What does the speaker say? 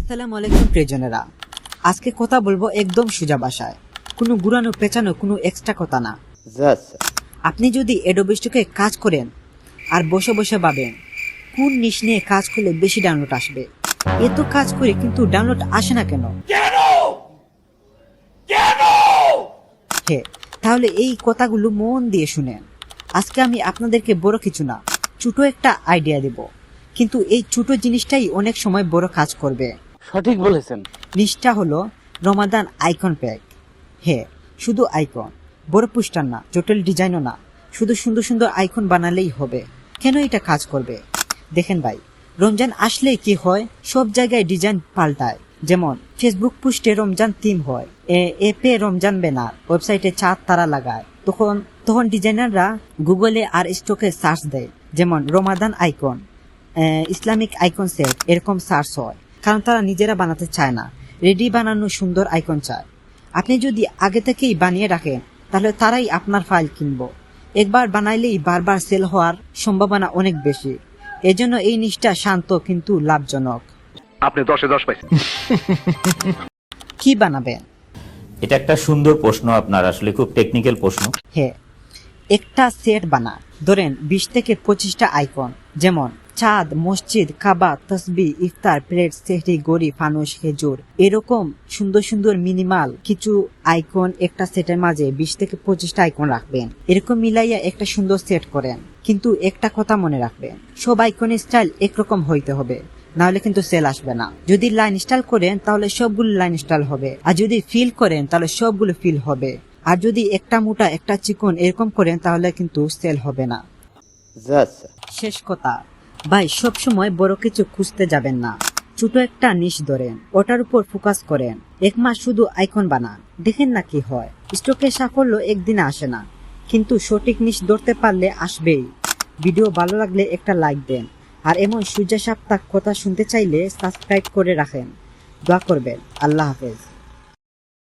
আসসালামু আলাইকুম প্রিয়জনেরা, আজকে কথা বলবো একদম সোজা ভাষায়, কোনো ঘুরানো পেঁচানো, কোনো এক্সট্রা কথা না। আপনি যদি অ্যাডোবি স্টকে কাজ করেন আর বসে বসে ভাবেন কোন নিশ নিয়ে কাজ করলে বেশি ডাউনলোড আসবে, এত কাজ করে কিন্তু ডাউনলোড আসে না কেন? হ্যাঁ, তাহলে এই কথাগুলো মন দিয়ে শুনেন। আজকে আমি আপনাদেরকে বড় কিছু না, ছোট একটা আইডিয়া দেব, কিন্তু এই ছোট জিনিসটাই অনেক সময় বড় কাজ করবে। সঠিক বলেছেন। নিচটা হলো রমাদান আইকন প্যাক। হ্যাঁ, শুধু আইকন, বড় পোস্টার না, জটিল ডিজাইনও না, শুধু সুন্দর সুন্দর আইকন বানালেই হবে। কেন এটা কাজ করবে দেখেন ভাই, রমজান আসলেই কি হয়, সব জায়গায় ডিজাইন পাল্টায়। যেমন ফেসবুক পোস্টে রমজান থিম হয়, এপে রমজান ব্যানার, ওয়েবসাইটে চাঁদ তারা লাগায়। তখন ডিজাইনাররা গুগলে আর স্টকে সার্চ দেয়, যেমন রমাদান আইকন, ইসলামিক আইকন সেট, এরকম সার্চ হয়। কারণ তারা নিজেরা বানাতে চায় না, রেডি বানানো সুন্দর আইকন চায়। আপনি যদি আগে থেকেই বানিয়ে রাখেন তাহলে তারাই আপনার ফাইল কিনবো। একবার বানাইলেই বারবার সেল হওয়ার সম্ভাবনা অনেক বেশি। এজন্য এই নিশটা শান্ত কিন্তু লাভজনক। আপনি 10-এ 10 পাইছেন। কি বানাবেন? এটা একটা সুন্দর প্রশ্ন আপনার, আসলে খুব টেকনিক্যাল প্রশ্ন। হ্যাঁ, একটা সেট বানা, ধরেন 20 থেকে 25টা আইকন, যেমন চাঁদ, মসজিদ, কাবা, তসবি, ইফতার, প্লেট, সেহরি, গড়ি, ফানুস, খেজুর, এরকম সুন্দর সুন্দর মিনিমাল কিছু আইকন একটা সেটের মাঝে 20 থেকে 25টা আইকন রাখবেন। এরকম মিলাইয়া একটা সুন্দর সেট করেন, কিন্তু একটা কথা মনে রাখবেন, সব আইকনের স্টাইল একরকম হইতে হবে, নাহলে কিন্তু সেল আসবে না। যদি লাইন স্টাইল করেন তাহলে সবগুলো লাইন স্টাইল হবে, আর যদি ফিল করেন তাহলে সবগুলো ফিল হবে, আর যদি একটা মোটা একটা চিকন এরকম করেন তাহলে কিন্তু সেল হবে না। শেষ কথা ভাই, সব সময় বড় কিছু খুঁজতে যাবেন না, ছোট একটা নিশ ধরেন, ওটার উপর ফোকাস করেন। 1 মাস শুধু আইকন বানান, দেখেন না কি হয়। স্টকে সাফল্য একদিনে আসে না, কিন্তু সঠিক নিশ ধরতে পারলে আসবেই। ভিডিও ভালো লাগলে একটা লাইক দেন, আর এমন সোজা সাপ্তাহ কথা শুনতে চাইলে সাবস্ক্রাইব করে রাখেন। দোয়া করবেন। আল্লাহ হাফেজ।